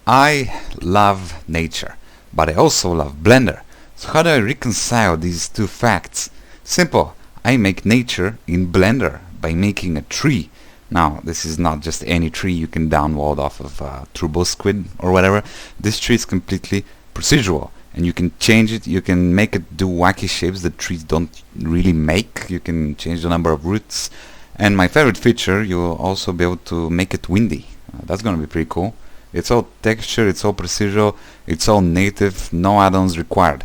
I love nature, but I also love Blender. So how do I reconcile these two facts? Simple. I make nature in Blender by making a tree. Now, this is not just any tree you can download off of TurboSquid or whatever. This tree is completely procedural, and you can change it, you can make it do wacky shapes that trees don't really make. You can change the number of roots, and my favorite feature, you'll also be able to make it windy. That's gonna be pretty cool. It's all texture, it's all procedural, it's all native, no add-ons required.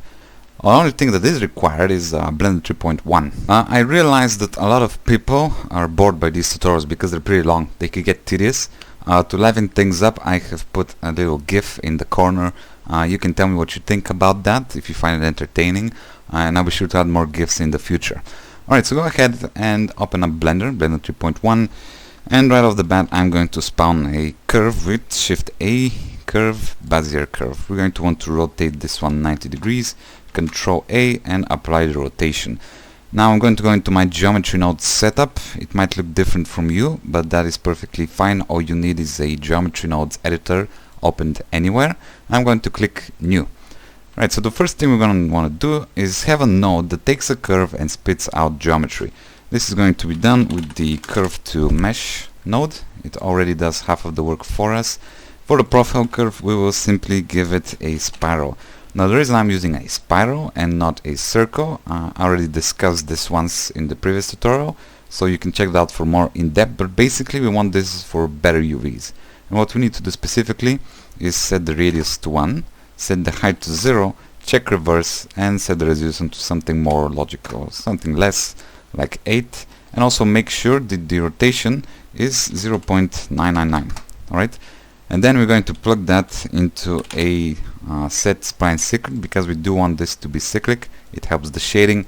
The only thing that is required is Blender 3.1. I realized that a lot of people are bored by these tutorials because they're pretty long. They could get tedious. To liven things up, I have put a little GIF in the corner. You can tell me what you think about that if you find it entertaining, and I'll be sure to add more GIFs in the future. Alright, so go ahead and open up Blender 3.1, and right off the bat I'm going to spawn a curve with Shift A, curve, Bezier curve. We're going to want to rotate this one 90 degrees, Control A, and apply the rotation. Now I'm going to go into my geometry node setup. It might look different from you, but that is perfectly fine. All you need is a geometry nodes editor opened anywhere. I'm going to click new. Right, so the first thing we're going to want to do is have a node that takes a curve and spits out geometry. This is going to be done with the curve to mesh node. It already does half of the work for us. For the profile curve, we will simply give it a spiral. Now the reason I'm using a spiral and not a circle, I already discussed this once in the previous tutorial, so you can check that out for more in depth, but basically we want this for better UVs. And what we need to do specifically is set the radius to 1, set the height to 0, check reverse, and set the resolution to something more logical, something less, like 8, and also make sure that the rotation is 0.999. Alright? And then we're going to plug that into a set spline cyclic, because we do want this to be cyclic. It helps the shading,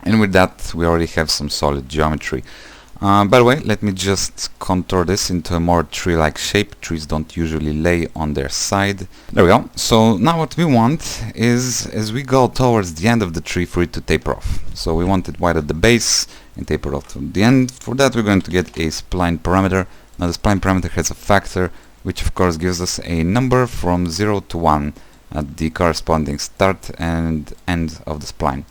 and with that we already have some solid geometry. By the way, let me just contour this into a more tree-like shape. Trees don't usually lay on their side. There we go. So now what we want is, as we go towards the end of the tree, for it to taper off. So we want it wide at the base and taper off to the end. For that we're going to get a spline parameter. Now the spline parameter has a factor, which of course gives us a number from 0 to 1 at the corresponding start and end of the spline.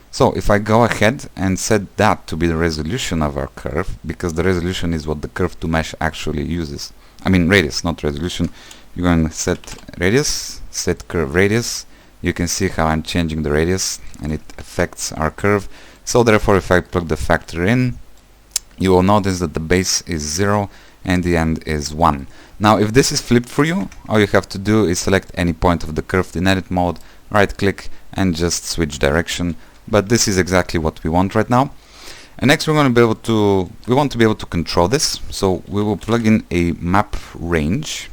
So if I go ahead and set that to be the resolution of our curve, because the resolution is what the curve to mesh actually uses. I mean radius, not resolution. You're going to set radius, set curve radius. You can see how I'm changing the radius and it affects our curve. So therefore if I plug the factor in, you will notice that the base is 0 and the end is 1. Now if this is flipped for you, all you have to do is select any point of the curve in edit mode, right click, and just switch direction. But this is exactly what we want right now. And next we want to be able to control this, so we will plug in a map range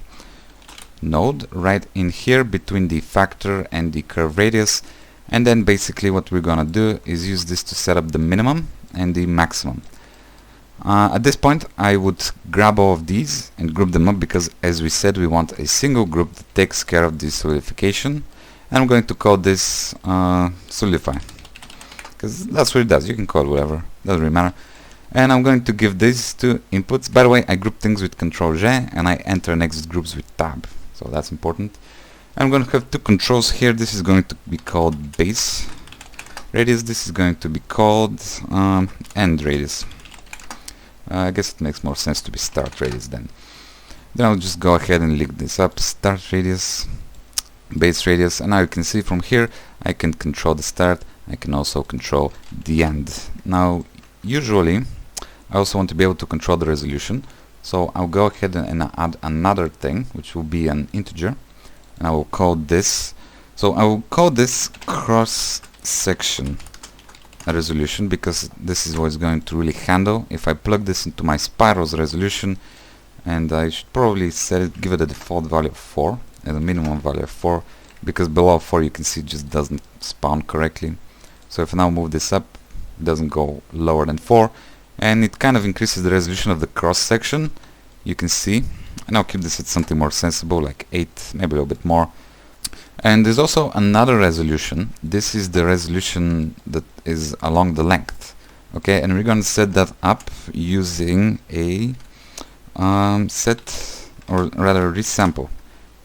node right in here between the factor and the curve radius, and then basically what we're gonna do is use this to set up the minimum and the maximum. At this point I would grab all of these and group them up, because as we said we want a single group that takes care of the solidification, and I'm going to call this solidify, because that's what it does. You can call it whatever, doesn't really matter. And I'm going to give these two inputs. By the way, I group things with Ctrl J and I enter and exit groups with Tab, so that's important. I'm going to have two controls here. This is going to be called base radius, this is going to be called end radius. I guess it makes more sense to be start radius then. Then I'll just go ahead and link this up, start radius, base radius, and now you can see from here I can control the start, I can also control the end. Now usually I also want to be able to control the resolution, so I'll go ahead and add another thing, which will be an integer, and I will call this, so I will call this cross section resolution, because this is what it's going to really handle. If I plug this into my spiral's resolution, and I should probably set it, give it a default value of 4 and a minimum value of 4, because below 4 you can see it just doesn't spawn correctly. So if I now move this up, it doesn't go lower than 4, and it kind of increases the resolution of the cross section, you can see. And I'll keep this at something more sensible, like 8, maybe a little bit more. And there's also another resolution. This is the resolution that is along the length. Okay, and we're going to set that up using a resample.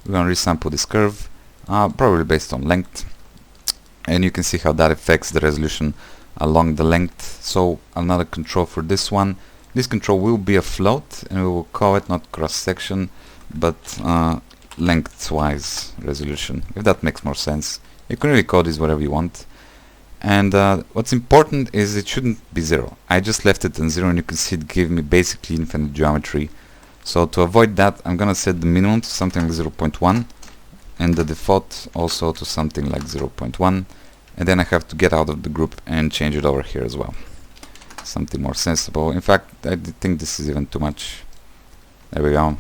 we're going to resample this curve, probably based on length, and you can see how that affects the resolution along the length. So another control for this one. This control will be a float, and we will call it not cross-section, but lengthwise resolution, if that makes more sense. You can really call this whatever you want. And what's important is it shouldn't be 0. I just left it on 0, and you can see it gave me basically infinite geometry. So to avoid that, I'm gonna set the minimum to something like 0.1 and the default also to something like 0.1, and then I have to get out of the group and change it over here as well. Something more sensible. In fact, I think this is even too much. There we go.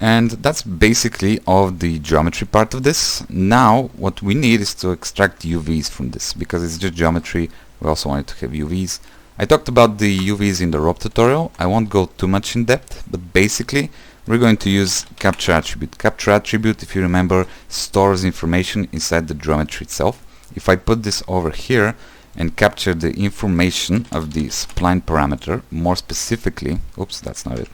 And that's basically all of the geometry part of this. Now what we need is to extract UVs from this, because it's just geometry. We also wanted to have UVs. I talked about the UVs in the rope tutorial. I won't go too much in depth, but basically we're going to use capture attribute. Capture attribute, if you remember, stores information inside the geometry itself. If I put this over here and capture the information of the spline parameter, more specifically, oops, that's not it.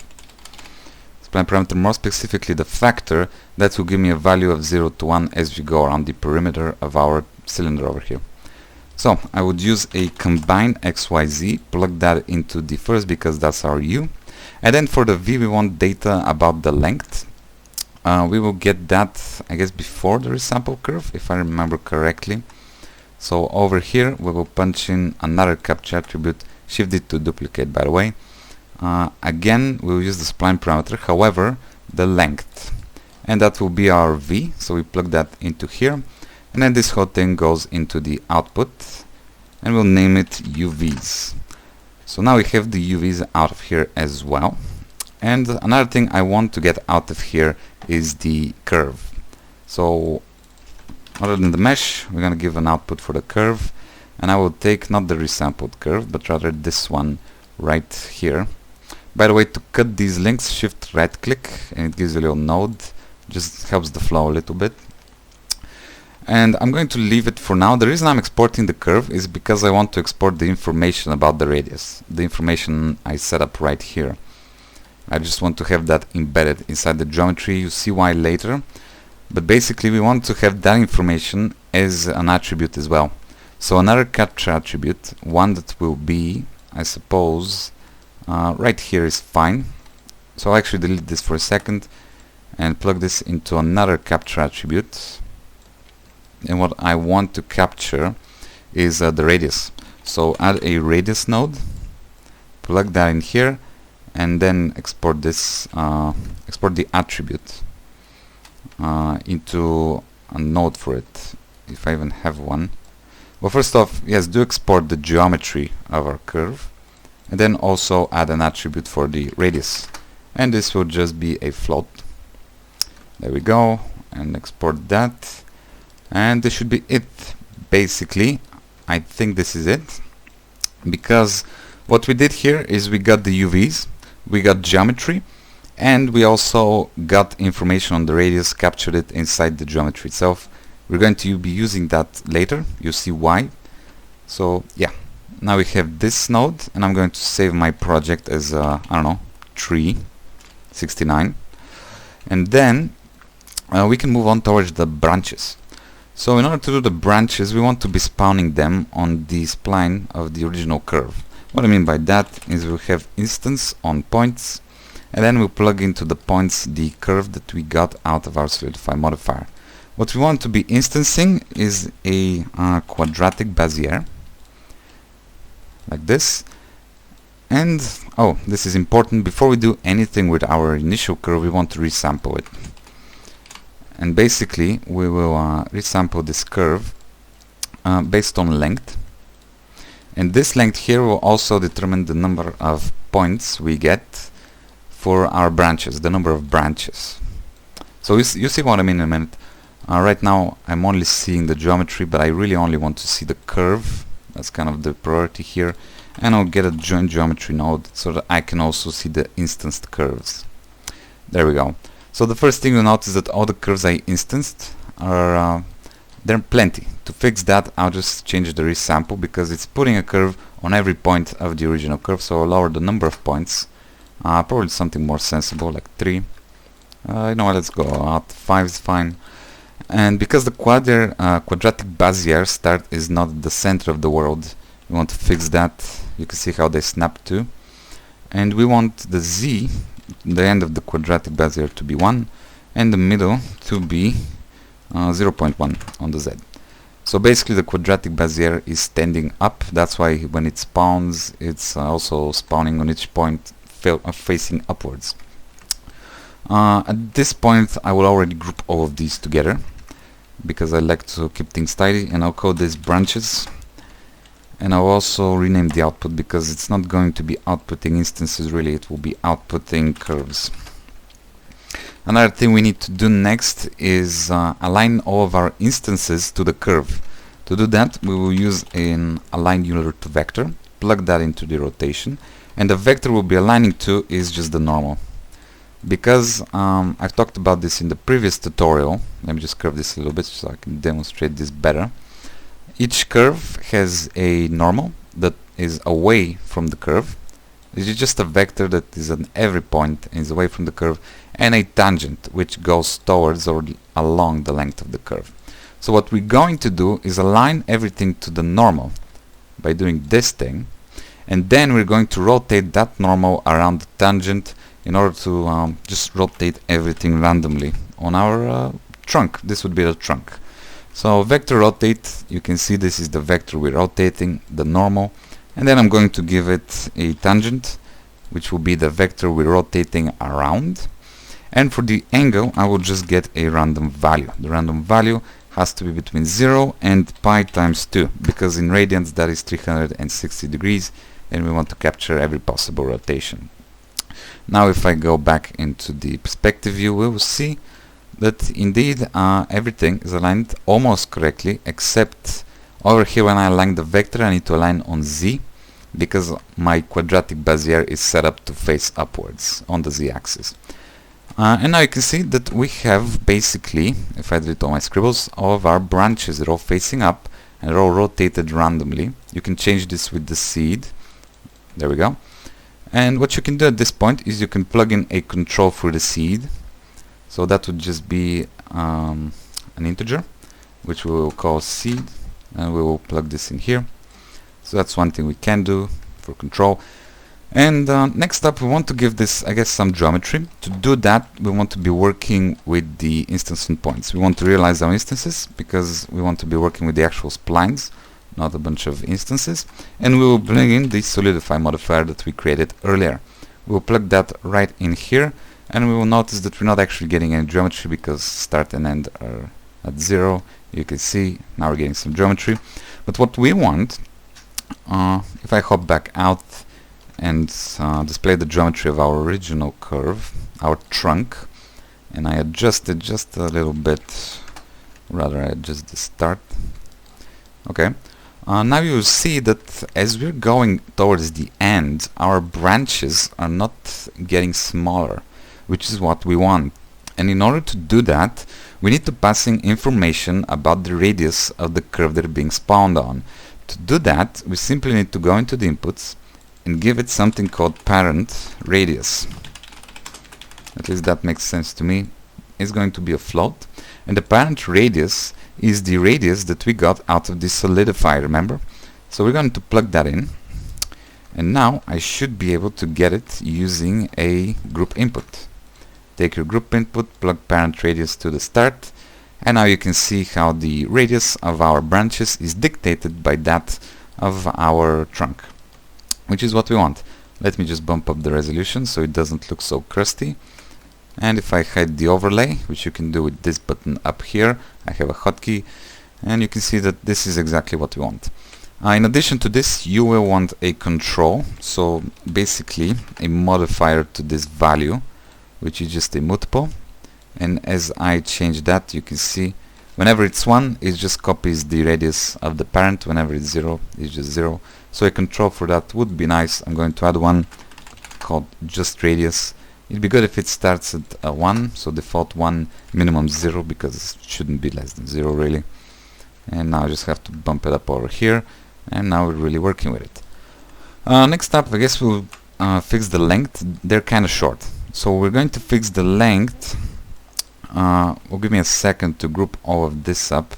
Spline parameter, more specifically the factor, that will give me a value of 0 to 1 as we go around the perimeter of our cylinder over here. So I would use a combine XYZ, plug that into the first because that's our U, and then for the V we want data about the length. We will get that, I guess, before the resample curve, if I remember correctly. So over here we will punch in another capture attribute, shift it to duplicate, by the way. Again we'll use the spline parameter, however the length, and that will be our V, so we plug that into here, and then this whole thing goes into the output, and we'll name it UVs. So now we have the UVs out of here as well. And another thing I want to get out of here is the curve. So other than the mesh, we're going to give an output for the curve, and I will take not the resampled curve, but rather this one right here. By the way, to cut these links, shift right click and it gives you a little node, just helps the flow a little bit. And I'm going to leave it for now. The reason I'm exporting the curve is because I want to export the information about the radius, the information I set up right here. I just want to have that embedded inside the geometry. You see why later, but basically we want to have that information as an attribute as well. So another capture attribute, one that will be, I suppose, right here is fine. So I'll actually delete this for a second and plug this into another capture attribute. And what I want to capture is the radius. So add a radius node, plug that in here, and then export this, export the attribute into a node for it, if I even have one. Well, first off, yes, do export the geometry of our curve, and then also add an attribute for the radius, and this will just be a float. There we go, and export that, and this should be it. Basically, I think this is it, because what we did here is we got the UVs, we got geometry, and we also got information on the radius, captured it inside the geometry itself. We're going to be using that later, you see why. So yeah, now we have this node, and I'm going to save my project as I don't know, tree 69, and then we can move on towards the branches. So in order to do the branches, we want to be spawning them on the spline of the original curve. What I mean by that is we'll have instance on points, and then we'll plug into the points the curve that we got out of our solidify modifier. What we want to be instancing is a quadratic Bezier, like this. And oh, this is important, before we do anything with our initial curve, we want to resample it. And basically we will resample this curve based on length, and this length here will also determine the number of points we get for our branches, the number of branches. So you see what I mean in a minute. Right now I'm only seeing the geometry, but I really only want to see the curve. That's kind of the priority here, and I'll get a joint geometry node so that I can also see the instanced curves. There we go. So the first thing you'll notice that all the curves I instanced are there are plenty. To fix that, I'll just change the resample, because it's putting a curve on every point of the original curve, so I'll lower the number of points, probably something more sensible like 3, You know what, let's go out. 5 is fine. And because the quadratic Bezier start is not at the center of the world, we want to fix that. You can see how they snap to. And we want the z, the end of the quadratic Bezier, to be 1, and the middle to be 0.1 on the z. So basically the quadratic Bezier is standing up. That's why when it spawns, it's also spawning on each point facing upwards. At this point I will already group all of these together because I like to keep things tidy, and I'll call these branches, and I'll also rename the output because it's not going to be outputting instances really, it will be outputting curves. Another thing we need to do next is align all of our instances to the curve. To do that we will use an align Euler to vector, plug that into the rotation, and the vector we'll be aligning to is just the normal. Because I've talked about this in the previous tutorial, let me just curve this a little bit so I can demonstrate this better. Each curve has a normal that is away from the curve. This is just a vector that is at every point and is away from the curve, and a tangent which goes towards or along the length of the curve. So what we're going to do is align everything to the normal by doing this thing, and then we're going to rotate that normal around the tangent in order to just rotate everything randomly on our trunk. This would be the trunk. So vector rotate, you can see this is the vector we're rotating, the normal, and then I'm going to give it a tangent, which will be the vector we're rotating around. And for the angle, I will just get a random value. The random value has to be between 0 and pi times 2, because in radians that is 360 degrees, and we want to capture every possible rotation. Now if I go back into the perspective view, we will see that indeed everything is aligned almost correctly, except over here when I align the vector I need to align on z, because my quadratic Bezier is set up to face upwards on the z-axis. And now you can see that we have basically, if I delete all my scribbles, all of our branches are all facing up and they're all rotated randomly. You can change this with the seed. There we go. And what you can do at this point is you can plug in a control for the seed. So that would just be an integer, which we will call seed, and we will plug this in here. So that's one thing we can do for control. And next up we want to give this, I guess, some geometry. To do that we want to be working with the instance endpoints. We want to realize our instances because we want to be working with the actual splines, not a bunch of instances, and we will bring in the solidify modifier that we created earlier. We will plug that right in here, and we will notice that we're not actually getting any geometry because start and end are at 0. You can see now we're getting some geometry. But what we want, if I hop back out and display the geometry of our original curve, our trunk, and I adjust it just a little bit, rather I adjust the start. Okay. Now you see that as we're going towards the end, our branches are not getting smaller, which is what we want. And in order to do that, we need to pass in information about the radius of the curve that is being spawned on. To do that, we simply need to go into the inputs and give it something called parent radius. At least that makes sense to me. It's going to be a float, and the parent radius is the radius that we got out of this solidify, remember? So we're going to plug that in, and now I should be able to get it using a group input. Take your group input, plug parent radius to the start, and now you can see how the radius of our branches is dictated by that of our trunk, which is what we want. Let me just bump up the resolution so it doesn't look so crusty. And if I hide the overlay, which you can do with this button up here, I have a hotkey, and you can see that this is exactly what we want. In addition to this, you will want a control, so basically a modifier to this value, which is just a multiple. And as I change that, you can see whenever it's 1, it just copies the radius of the parent. Whenever it's 0, it's just 0. So a control for that would be nice. I'm going to add one called just radius. It'd be good if it starts at 1, so default 1, minimum 0, because it shouldn't be less than 0 really. And now I just have to bump it up over here, and now we're really working with it. Next up, I guess we'll fix the length. They're kind of short, so we're going to fix the length will give me a second to group all of this up,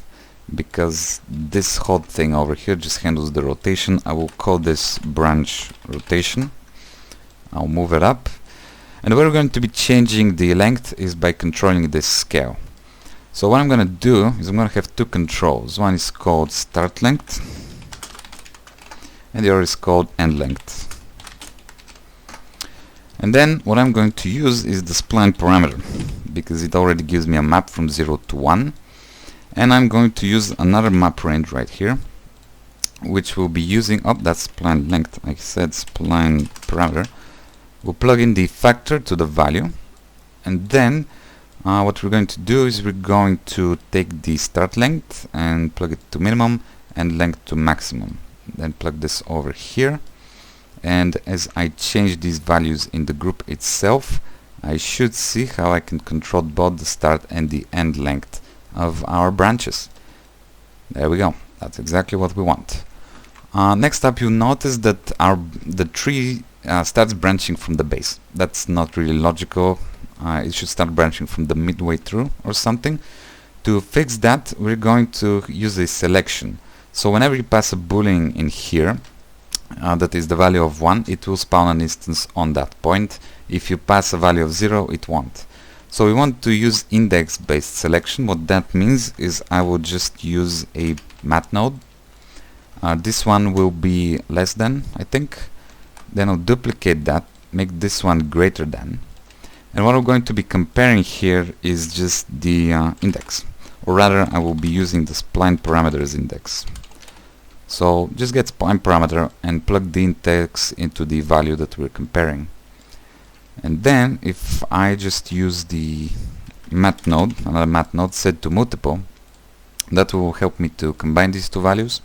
because this whole thing over here just handles the rotation. I will call this branch rotation. I'll move it up, and we're going to be changing the length is by controlling this scale. So what I'm going to do is I'm going to have two controls. One is called start length, and the other is called end length. And then what I'm going to use is the spline parameter, because it already gives me a map from 0 to 1. And I'm going to use another map range right here, which will be using, that's spline length, I said spline parameter. We'll plug in the factor to the value, and then what we're going to do is we're going to take the start length and plug it to minimum and length to maximum. Then plug this over here, and as I change these values in the group itself, I should see how I can control both the start and the end length of our branches. There we go. That's exactly what we want. Next up, you notice that the tree starts branching from the base. That's not really logical. It should start branching from the midway through or something. To fix that, we're going to use a selection. So whenever you pass a boolean in here, that is the value of 1, it will spawn an instance on that point. If you pass a value of 0, it won't. So we want to use index-based selection. What that means is I will just use a mat node. This one will be less than, I think. Then I'll duplicate that, make this one greater than. And what I'm going to be comparing here is just the index. Or rather, I will be using the spline parameters index. So just get spline parameter and plug the index into the value that we're comparing. And then if I just use the mat node, another mat node set to multiple, that will help me to combine these two values,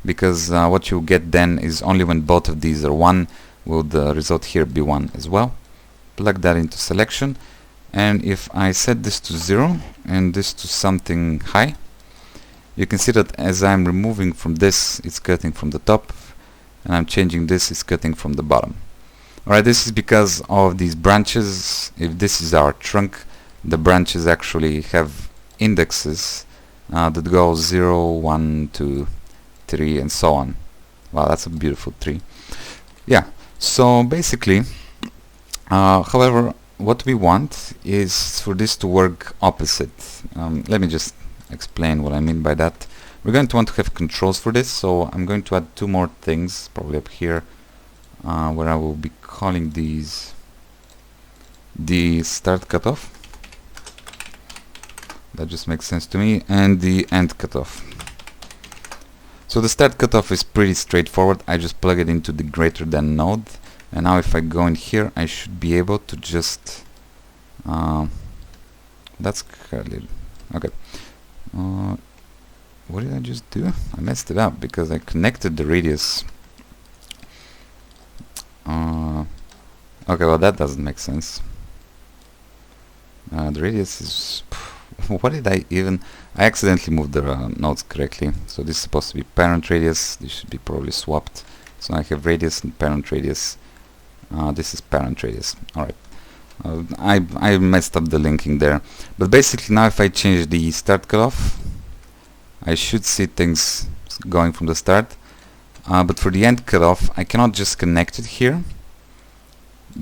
because what you get then is only when both of these are 1 will the result here be 1 as well. Plug that into selection, and if I set this to 0 and this to something high, you can see that as I'm removing from this, it's cutting from the top, and I'm changing this, it's cutting from the bottom. Alright, this is because of these branches. If this is our trunk, the branches actually have indexes that go 0, 1, 2, 3, and so on. Wow, that's a beautiful tree. Yeah, so basically, however, what we want is for this to work opposite. Let me just explain what I mean by that. We're going to want to have controls for this, so I'm going to add two more things, probably up here, where I will be calling these the start cutoff. That just makes sense to me, and the end cutoff. So the start cutoff is pretty straightforward. I just plug it into the greater than node, and now if I go in here, I should be able to just that's curly. Okay. What did I just do? I messed it up because I connected the radius. Okay, well that doesn't make sense. The radius is... what did I even... I accidentally moved the nodes correctly. So this is supposed to be parent radius. This should be probably swapped. So I have radius and parent radius. This is parent radius. Alright. I messed up the linking there. But basically now if I change the start cutoff, I should see things going from the start. But for the end cutoff, I cannot just connect it here,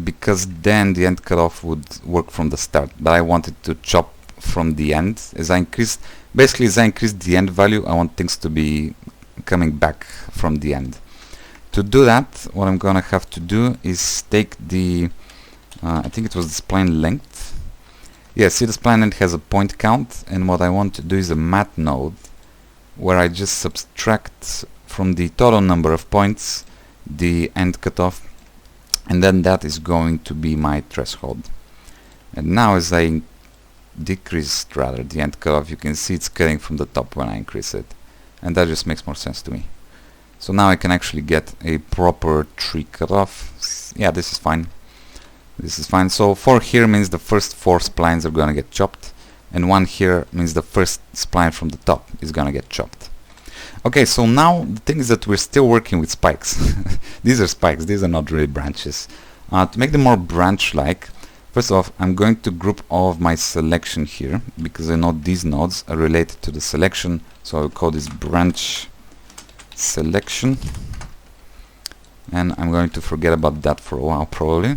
because then the end cutoff would work from the start. But I wanted to chop from the end. As I increase the end value, I want things to be coming back from the end. To do that, what I'm gonna have to do is take the I think it was the spline length. Yeah, see the spline length has a point count, and what I want to do is a mat node where I just subtract from the total number of points the end cutoff, and then that is going to be my threshold. And now as I decrease rather the end cutoff, you can see it's cutting from the top when I increase it, and that just makes more sense to me. So now I can actually get a proper tree cutoff. Yeah, this is fine. This is fine. So 4 here means the first 4 splines are gonna get chopped, and 1 here means the first spline from the top is gonna get chopped. Okay, so now the thing is that we're still working with spikes. These are spikes, these are not really branches. To make them more branch-like, First off, I'm going to group all of my selection here because I know these nodes are related to the selection, so I'll call this branch selection, and I'm going to forget about that for a while probably.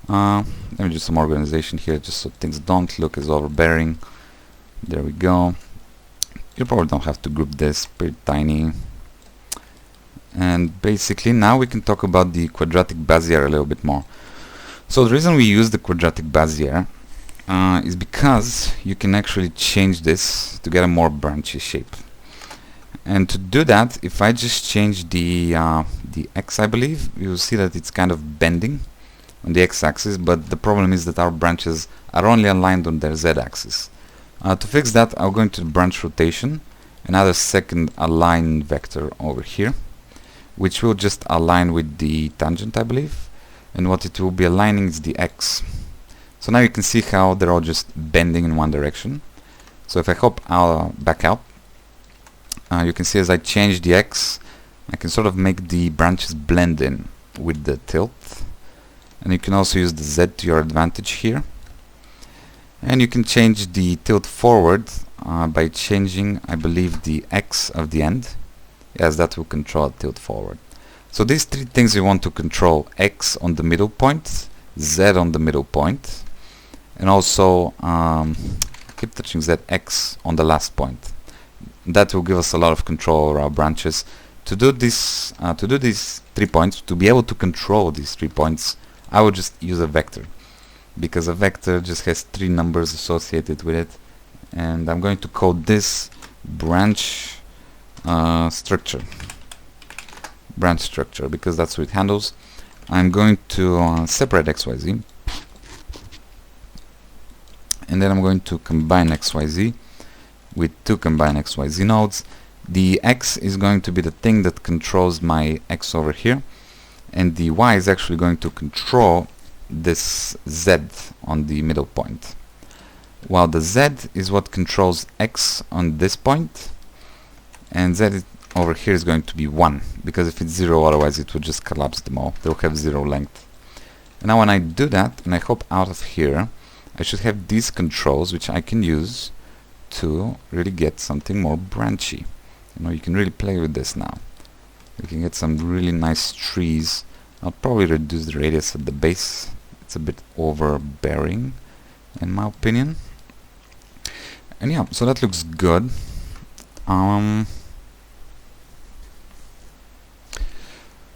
Let me do some organization here just so things don't look as overbearing. There we go. You probably don't have to group this, pretty tiny. And basically now we can talk about the Quadratic Bezier a little bit more. So the reason we use the Quadratic Bezier is because you can actually change this to get a more branchy shape. And to do that, if I just change the x, I believe, you'll see that it's kind of bending on the x-axis, but the problem is that our branches are only aligned on their z-axis. To fix that, I'll go into the branch rotation and add a second align vector over here, which will just align with the tangent, I believe. And what it will be aligning is the x. So now you can see how they're all just bending in one direction. So if I hop back out, you can see as I change the x, I can sort of make the branches blend in with the tilt. And you can also use the z to your advantage here. And you can change the tilt forward by changing, I believe, the x of the end. Yes, that will control tilt forward. So these three things you want to control: x on the middle point, z on the middle point, and also keep touching z, x on the last point. That will give us a lot of control over our branches. To do this, to do these 3 points, to be able to control these 3 points, I would just use a vector, because a vector just has 3 numbers associated with it, and I'm going to call this branch structure, because that's what it handles. I'm going to separate xyz, and then I'm going to combine xyz with 2 combine xyz nodes. The x is going to be the thing that controls my x over here, and the y is actually going to control this z on the middle point, while the z is what controls x on this point, and z over here is going to be 1, because if it's 0, otherwise it would just collapse them all. They'll have 0 length. And now when I do that and I hop out of here, I should have these controls which I can use to really get something more branchy. You know, you can really play with this now. You can get some really nice trees. I'll probably reduce the radius at the base. It's a bit overbearing in my opinion. And yeah, so that looks good.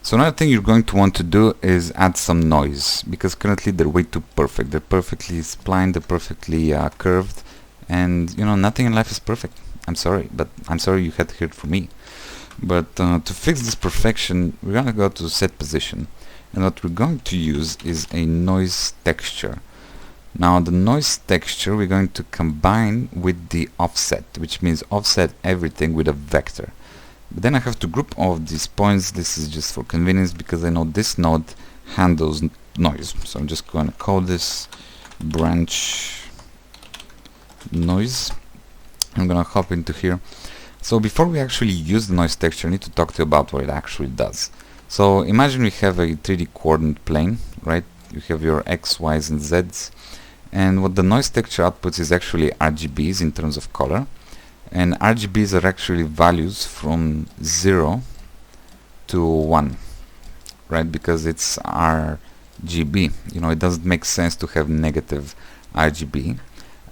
So another thing you're going to want to do is add some noise, because currently they're way too perfect. They're perfectly splined, they're perfectly curved, and you know, nothing in life is perfect. I'm sorry, but I'm sorry you had to hear it from me. But to fix this perfection, we're gonna go to set position, and what we're going to use is a noise texture. Now the noise texture we're going to combine with the offset, which means offset everything with a vector. But then I have to group all of these points. This is just for convenience because I know this node handles noise. So I'm just going to call this branch noise. I'm going to hop into here. So before we actually use the noise texture, I need to talk to you about what it actually does. So imagine we have a 3D coordinate plane, right? You have your x, y's, and z's. And what the noise texture outputs is actually RGBs in terms of color. And RGBs are actually values from 0 to 1, right? Because it's RGB. You know, it doesn't make sense to have negative RGB.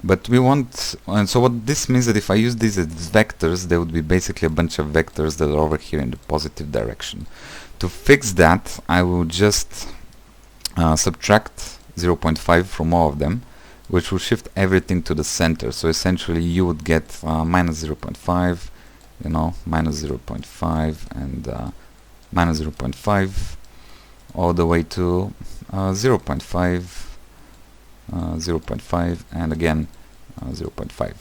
But we want, and so what this means that if I use these as vectors, there would be basically a bunch of vectors that are over here in the positive direction. To fix that, I will just subtract 0.5 from all of them, which will shift everything to the center. So essentially you would get minus 0.5, you know, minus 0.5 and minus 0.5 all the way to 0.5, 0.5 and again 0.5.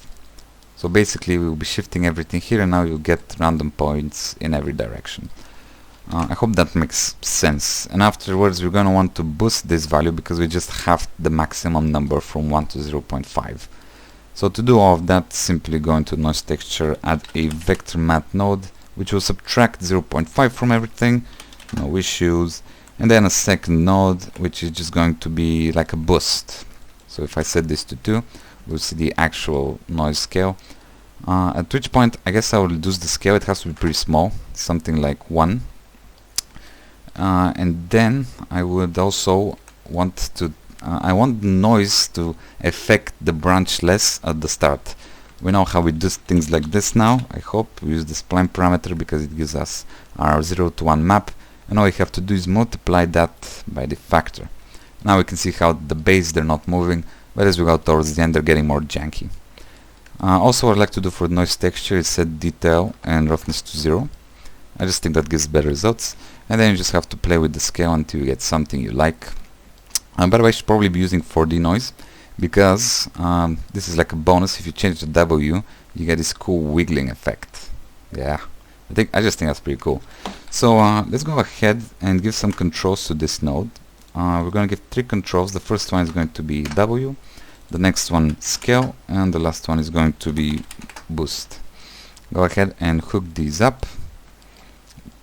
So basically we will be shifting everything here, and now you'll get random points in every direction. I hope that makes sense. And afterwards we're going to want to boost this value because we just have the maximum number from 1 to 0.5. So to do all of that, simply go into noise texture, add a vector math node which will subtract 0.5 from everything, no issues, and then a second node which is just going to be like a boost. So if I set this to 2, we'll see the actual noise scale, at which point I guess I will reduce the scale. It has to be pretty small, something like 1, and then I would also want to I want the noise to affect the branch less at the start. We know how we do things like this now. I hope we use the spline parameter because it gives us our 0 to 1 map, and all we have to do is multiply that by the factor. Now we can see how the base, they're not moving, but as we go towards the end they're getting more janky. Also what I like to do for noise texture is set detail and roughness to 0. I just think that gives better results, and then you just have to play with the scale until you get something you like. By the way, I should probably be using 4D noise, because this is like a bonus. If you change the W, you get this cool wiggling effect. Yeah, I just think that's pretty cool. So let's go ahead and give some controls to this node. We're going to give 3 controls. The first one is going to be W, the next one scale, and the last one is going to be boost. Go ahead and hook these up.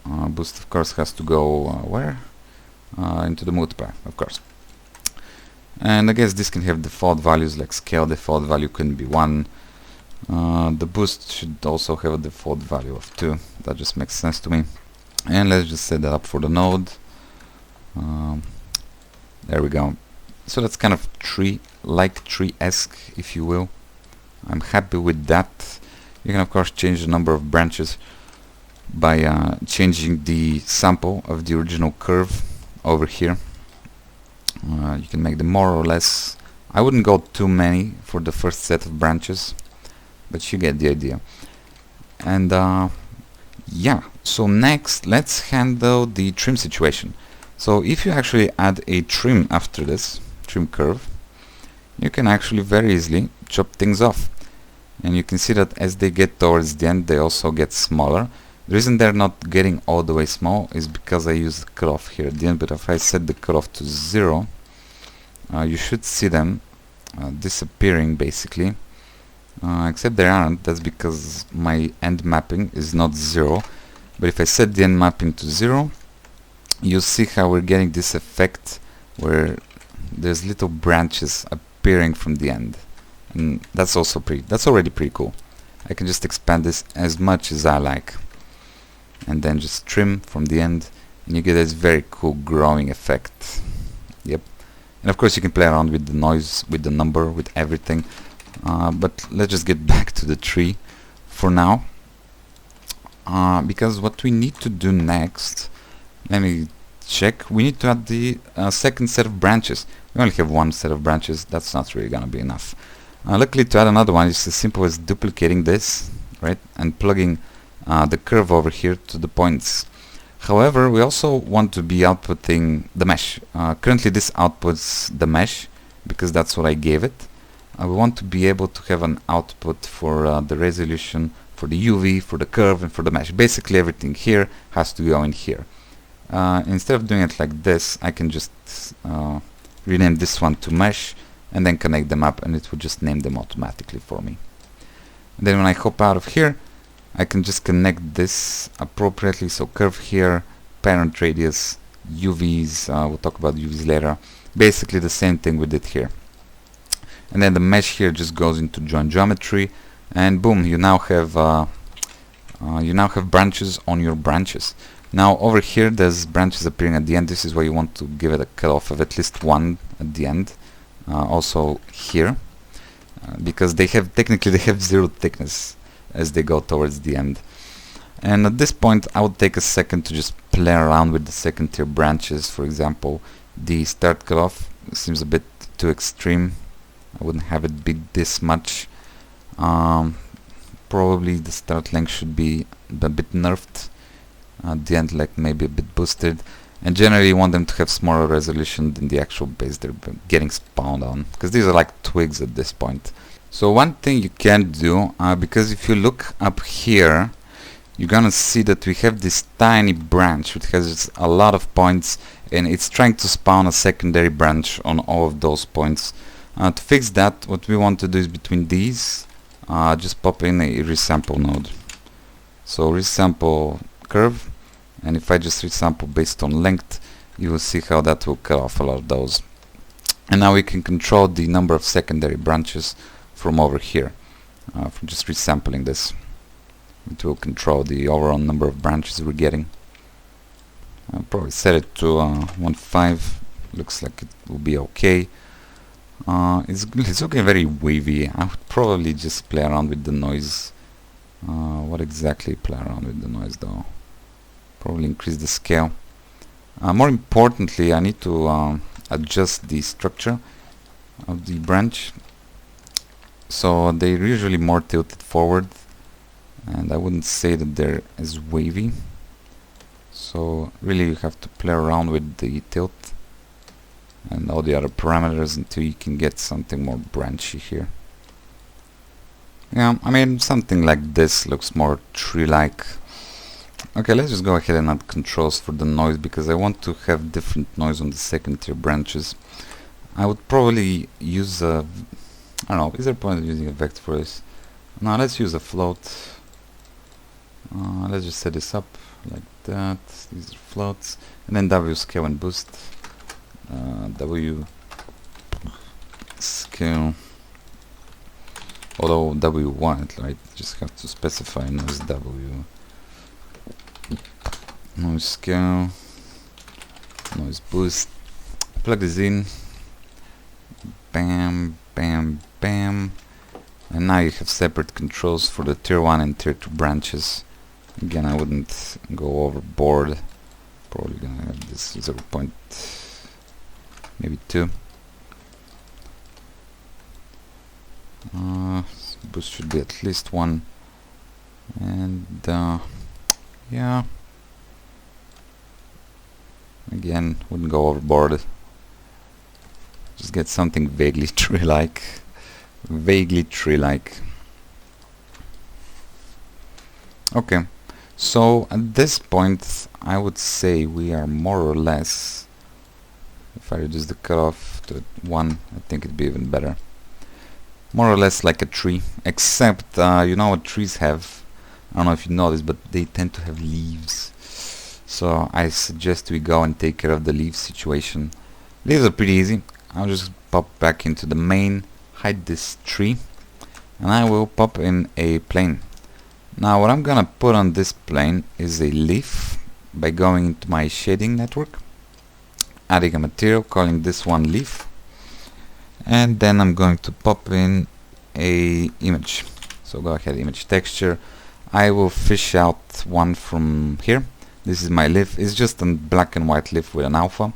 Boost of course has to go where? Into the multiplier, of course. And I guess this can have default values like scale. Default value can be 1. The boost should also have a default value of 2. That just makes sense to me. And let's just set that up for the node. There we go. So that's kind of tree-esque, if you will. I'm happy with that. You can of course change the number of branches by changing the sample of the original curve over here. You can make them more or less. I wouldn't go too many for the first set of branches, but you get the idea. And yeah, so next let's handle the trim situation. So if you actually add a trim after this, trim curve, you can actually very easily chop things off. And you can see that as they get towards the end, they also get smaller. The reason they're not getting all the way small is because I use the cutoff here at the end, but if I set the cutoff to 0, you should see them disappearing basically, except they aren't. That's because my end mapping is not 0, but if I set the end mapping to 0, you see how we're getting this effect where there's little branches appearing from the end, and that's already pretty cool. I can just expand this as much as I like, and then just trim from the end, and you get this very cool growing effect. Yep. And of course you can play around with the noise, with the number, with everything, but let's just get back to the tree for now, because what we need to do next, let me check, we need to add the second set of branches. We only have one set of branches, that's not really gonna be enough. Luckily, to add another one, it's as simple as duplicating this, right, and plugging the curve over here to the points. However, we also want to be outputting the mesh. Currently this outputs the mesh because that's what I gave it. We want to be able to have an output for the resolution, for the UV, for the curve, and for the mesh. Basically everything here has to go in here. Instead of doing it like this, I can just rename this one to mesh and then connect them up, and it will just name them automatically for me. And then when I hop out of here, I can just connect this appropriately. So curve here, parent radius, UVs, we'll talk about UVs later. Basically the same thing we did here. And then the mesh here just goes into join geometry, and boom, you now have branches on your branches. Now over here there's branches appearing at the end. This is where you want to give it a cutoff of at least 1 at the end. Also here, because technically they have 0 thickness as they go towards the end. And at this point I would take a second to just play around with the second tier branches. For example, the start cutoff seems a bit too extreme. I wouldn't have it be this much. Probably the start length should be a bit nerfed. At the end, like maybe a bit boosted. And generally you want them to have smaller resolution than the actual base they're getting spawned on, because these are like twigs at this point. So one thing you can do, because if you look up here, you're gonna see that we have this tiny branch which has a lot of points, and it's trying to spawn a secondary branch on all of those points. To fix that, what we want to do is between these, just pop in a resample node. So resample curve, and if I just resample based on length, you will see how that will cut off a lot of those. And now we can control the number of secondary branches from over here, from just resampling this. It will control the overall number of branches we're getting. I'll probably set it to 1.5. Looks like it will be okay. It's looking very wavy. I would probably just play around with the noise. What exactly play around with the noise though? Probably increase the scale. More importantly, I need to adjust the structure of the branch. So they're usually more tilted forward, and I wouldn't say that they're as wavy. So really you have to play around with the tilt and all the other parameters until you can get something more branchy here. Yeah, I mean, something like this looks more tree-like. Okay, let's just go ahead and add controls for the noise, because I want to have different noise on the second tier branches. I would probably use a... I don't know, is there a point of using a vector for this? No, let's use a float. Let's just set this up like that. These are floats. And then W scale and boost. W scale. Although W1, right? Just have to specify noise W. Noise scale. Noise boost. Plug this in. Bam, bam, bam. And now you have separate controls for the tier 1 and tier 2 branches. Again, I wouldn't go overboard. Probably gonna have this 0. Maybe 2. Boost should be at least 1. And yeah. Again, wouldn't go overboard. Just get something vaguely tree-like. Vaguely tree-like. Okay, so at this point I would say we are more or less, if I reduce the cutoff to 1, I think it'd be even better. More or less like a tree, except you know what trees have, I don't know if you know this, but they tend to have leaves. So I suggest we go and take care of the leaf situation. Leaves are pretty easy. I'll just pop back into the main, hide this tree, and I will pop in a plane. Now what I'm gonna put on this plane is a leaf by going into my shading network, adding a material, calling this one leaf, and then I'm going to pop in a image. So go ahead, image texture. I will fish out one from here. This is my leaf. It's just a black and white leaf with an alpha.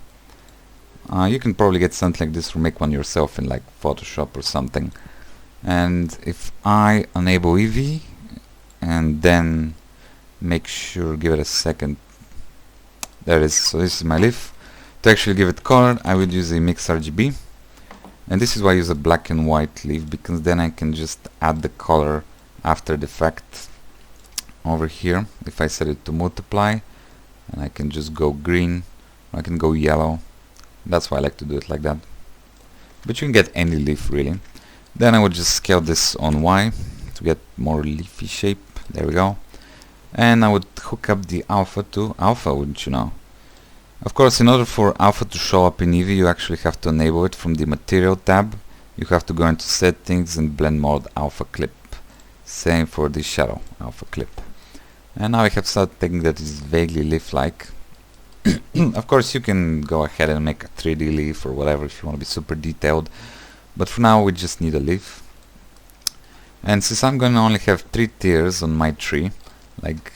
You can probably get something like this or make one yourself in like Photoshop or something. And if I enable Eevee and then make sure, give it a second. There it is. So this is my leaf. To actually give it color, I would use a mix RGB. And this is why I use a black and white leaf, because then I can just add the color after the fact over here. If I set it to multiply, and I can just go green, or I can go yellow. That's why I like to do it like that. But you can get any leaf really. Then I would just scale this on Y to get more leafy shape. There we go. And I would hook up the alpha to alpha, wouldn't you know? Of course, in order for alpha to show up in Eevee, you actually have to enable it from the material tab. You have to go into settings and blend mode alpha clip. Same for the shadow alpha clip. And now I have something that is vaguely leaf-like. Of course, you can go ahead and make a 3D leaf or whatever if you want to be super detailed. But for now, we just need a leaf. And since I'm going to only have 3 tiers on my tree, like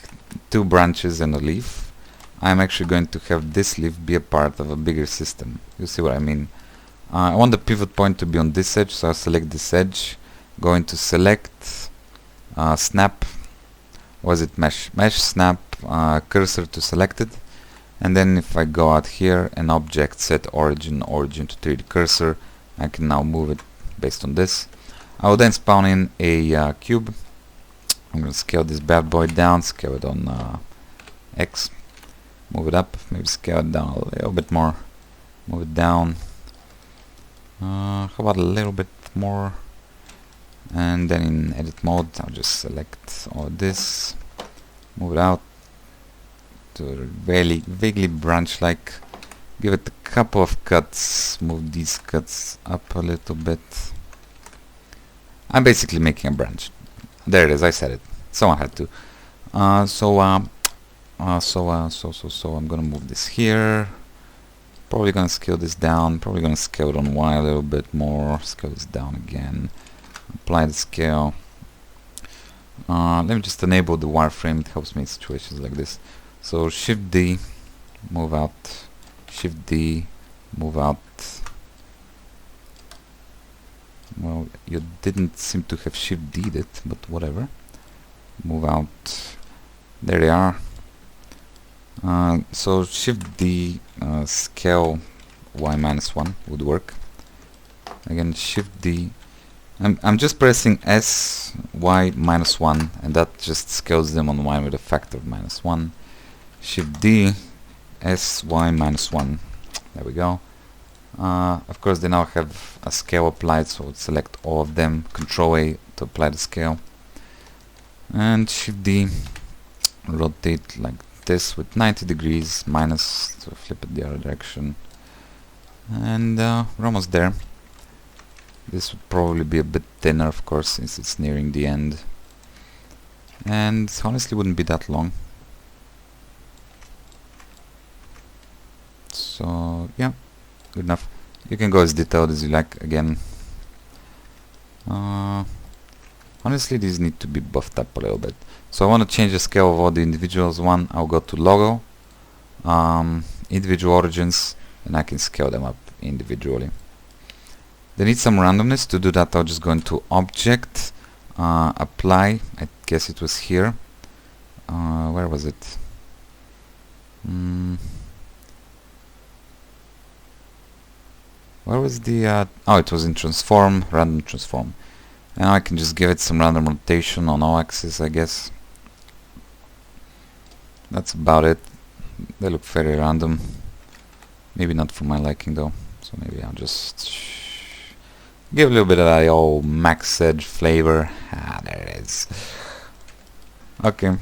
2 branches and a leaf, I'm actually going to have this leaf be a part of a bigger system. You see what I mean? I want the pivot point to be on this edge, so I'll select this edge, go into select, snap, was it mesh? Mesh, snap, cursor to selected, and then if I go out here and object set origin to 3D cursor, I can now move it based on this. I will then spawn in a cube. I'm going to scale this bad boy down, scale it on X, move it up, maybe scale it down a little bit more, move it down, how about a little bit more, and then in edit mode I'll just select all this, move it out to vaguely branch like, Give it a couple of cuts, move these cuts up a little bit. I'm basically making a branch. There it is, I said it. Someone had to. So I'm gonna move this here. Probably gonna scale this down. Probably gonna scale it on Y a little bit more. Scale this down again. Apply the scale. Let me just enable the wireframe. It helps me in situations like this. So Shift D, move out. Shift D, move out. Well, you didn't seem to have Shift D'd it, but whatever. Move out. There they are. So Shift D, scale Y minus 1 would work. Again, Shift D. I'm just pressing S, Y minus 1, and that just scales them on Y with a factor of -1. Shift D, S, Y minus 1. There we go. Of course, they now have a scale applied, so select all of them. Control A to apply the scale. And Shift D, rotate like this with 90 degrees, minus to flip it the other direction. And we're almost there. This would probably be a bit thinner, of course, since it's nearing the end. And honestly wouldn't be that long. So yeah, good enough. You can go as detailed as you like again. Honestly, these need to be buffed up a little bit. So I want to change the scale of all the individuals. One, I'll go to logo, individual origins, and I can scale them up individually. They need some randomness. To do that, I'll just go into object, apply. I guess it was here. Where was it? Where was the oh, it was in transform, random transform. Now I can just give it some random rotation on all axes, I guess. That's about it. They look very random. Maybe not for my liking though. So maybe I'll just give a little bit of that old max edge flavor. Ah, there it is. Okay.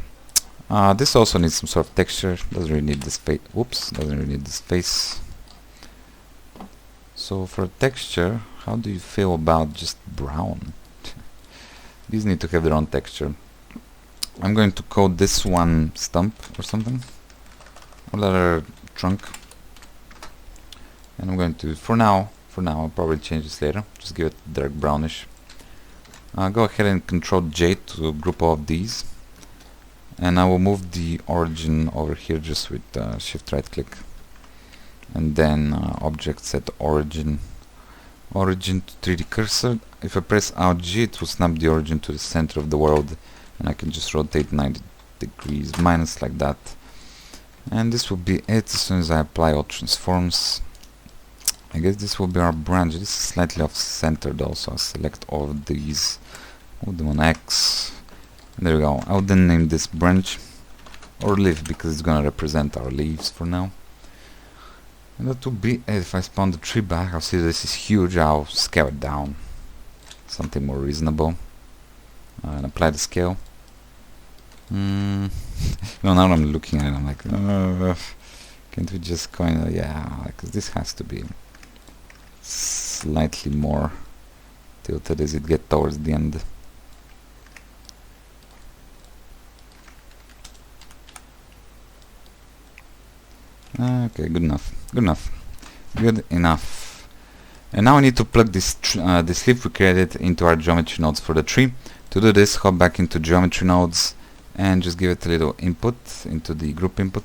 This also needs some sort of texture. Doesn't really need this face. Whoops, doesn't really need this face. So for texture, how do you feel about just brown? These need to have their own texture. I'm going to code this one stump or something, or letter trunk. And I'm going to, for now, I'll probably change this later. Just give it dark brownish. Go ahead and Control J to group all of these. And I will move the origin over here just with Shift right click. And then object set origin to 3D cursor. If I press Alt G, it will snap the origin to the center of the world, and I can just rotate 90 degrees minus like that. And this will be it as soon as I apply all transforms. I guess this will be our branch. This is slightly off centered also. I'll select all of these, move them on X. And there we go. I'll then name this branch or leaf because it's gonna represent our leaves for now. And that would be it. If I spawn the tree back, I'll see this is huge. I'll scale it down, something more reasonable, and apply the scale. No, now I'm looking at it, I'm like, can't we just kind of, yeah, because this has to be slightly more tilted as it gets towards the end. Okay, good enough. Good enough. And now I need to plug this this leaf we created into our geometry nodes for the tree. To do this, hop back into geometry nodes and just give it a little input into the group input.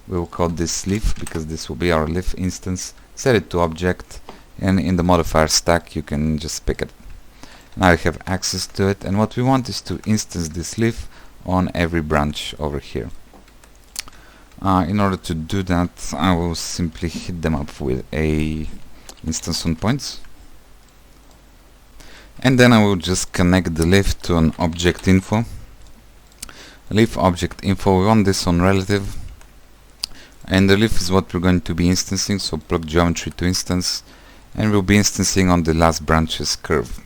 We will call this leaf because this will be our leaf instance. Set it to object, and in the modifier stack you can just pick it. Now you have access to it, and what we want is to instance this leaf on every branch over here. In order to do that, I will simply hit them up with a instance on points, and then I will just connect the leaf to an object info. Leaf object info, we want this on relative, and the leaf is what we're going to be instancing, so plug geometry to instance, and we'll be instancing on the last branch's curve.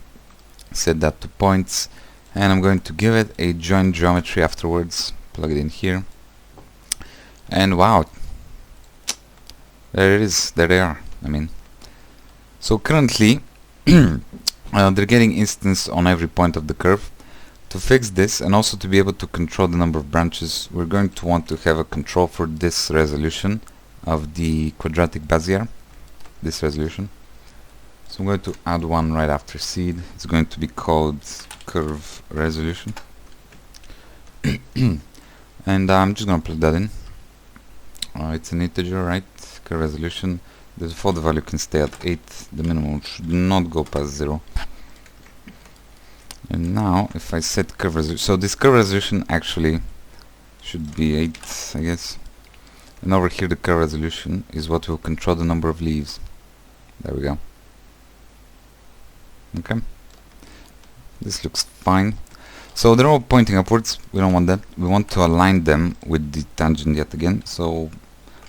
Set that to points, and I'm going to give it a join geometry afterwards. Plug it in here. And wow, There it is. There they are. I mean, so currently they're getting instance on every point of the curve. To fix this and also to be able to control the number of branches, we're going to want to have a control for this resolution of the Quadratic Bezier, this resolution. So I'm going to add one right after seed. It's going to be called curve resolution. And I'm just going to plug that in. It's an integer, right? Curve resolution. The default value can stay at 8. The minimum should not go past 0. And now if I set curve resolution, so this curve resolution actually should be 8, I guess. And over here the curve resolution is what will control the number of leaves. There we go. Okay. This looks fine. So they're all pointing upwards. We don't want that. We want to align them with the tangent yet again. So,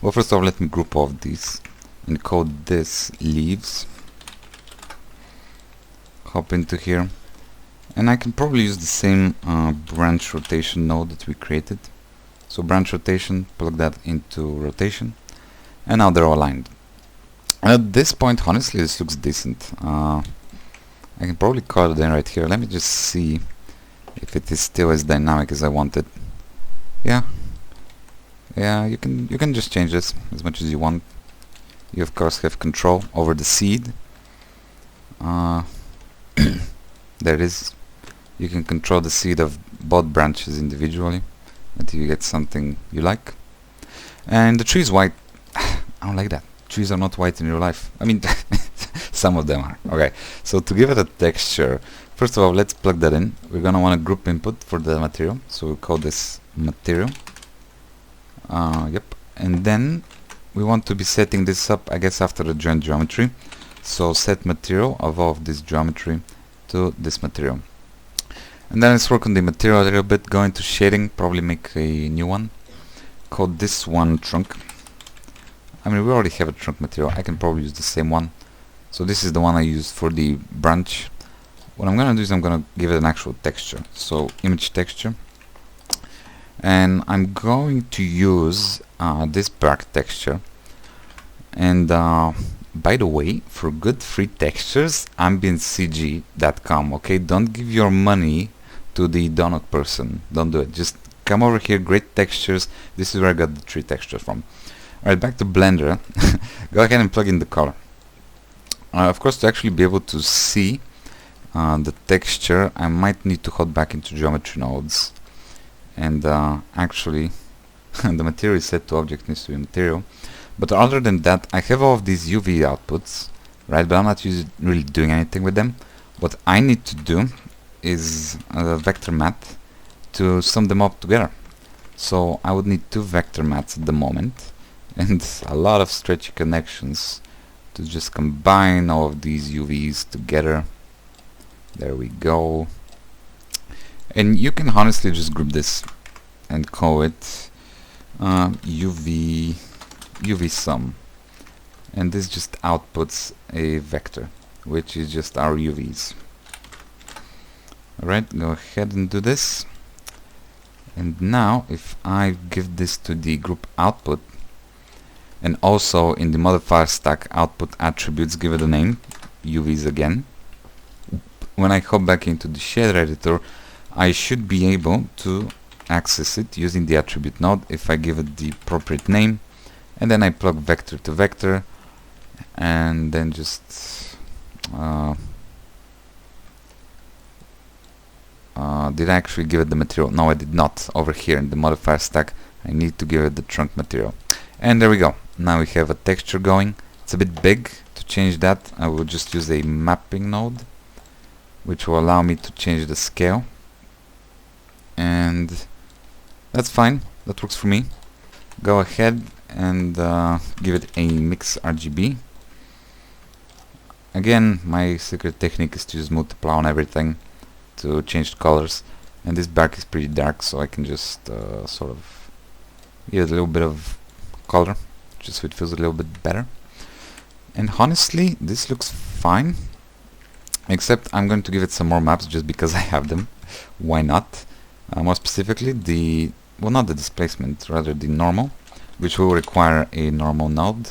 well, first of all, let me group all of these and code this leaves. Hop into here. And I can probably use the same branch rotation node that we created. So branch rotation, plug that into rotation. And now they're all aligned. And at this point, honestly, this looks decent. I can probably call it in right here. Let me just see if it is still as dynamic as I want it. Yeah, you can just change this as much as you want. You of course have control over the seed. There it is. You can control the seed of both branches individually until you get something you like. And the tree is white. I don't like that. Trees are not white in real life. I mean, some of them are. Okay, so to give it a texture, first of all, let's plug that in. We're gonna want a group input for the material, so we'll call this material. Yep, and then we want to be setting this up, I guess, after the joint geometry. So set material of all of this geometry to this material. And then let's work on the material a little bit, go into shading, probably make a new one. Call this one trunk. I mean, we already have a trunk material. I can probably use the same one. So this is the one I used for the branch. What I'm gonna do is I'm gonna give it an actual texture. So image texture. And I'm going to use this bark texture. And by the way, for good free textures, ambientcg.com. Okay, don't give your money to the donut person. Don't do it. Just come over here. Great textures. This is where I got the tree texture from. Alright, back to Blender. Go ahead and plug in the color. Of course, to actually be able to see the texture, I might need to hop back into geometry nodes. And actually, the material is set to object needs to be material. But other than that, I have all of these UV outputs, right? But I'm not really doing anything with them. What I need to do is a vector mat to sum them up together. So I would need 2 vector mats at the moment, and a lot of stretchy connections to just combine all of these UVs together. There we go. And you can honestly just group this and call it UV sum, and this just outputs a vector, which is just our UVs. Alright, go ahead and do this. And now if I give this to the group output, and also in the modifier stack output attributes, give it a name, UVs again. When I hop back into the shader editor, I should be able to access it using the attribute node if I give it the appropriate name. And then I plug vector to vector, and then just did I actually give it the material? No, I did not. Over here in the modifier stack, I need to give it the trunk material. And there we go. Now we have a texture going. It's a bit big. To change that, I will just use a mapping node, which will allow me to change the scale. And that's fine. That works for me. Go ahead and give it a mix RGB. Again, my secret technique is to just multiply on everything to change the colors, and this back is pretty dark, so I can just sort of give it a little bit of color just so it feels a little bit better. And honestly, this looks fine, except I'm going to give it some more maps just because I have them. Why not? More specifically, not the displacement, rather the normal, which will require a normal node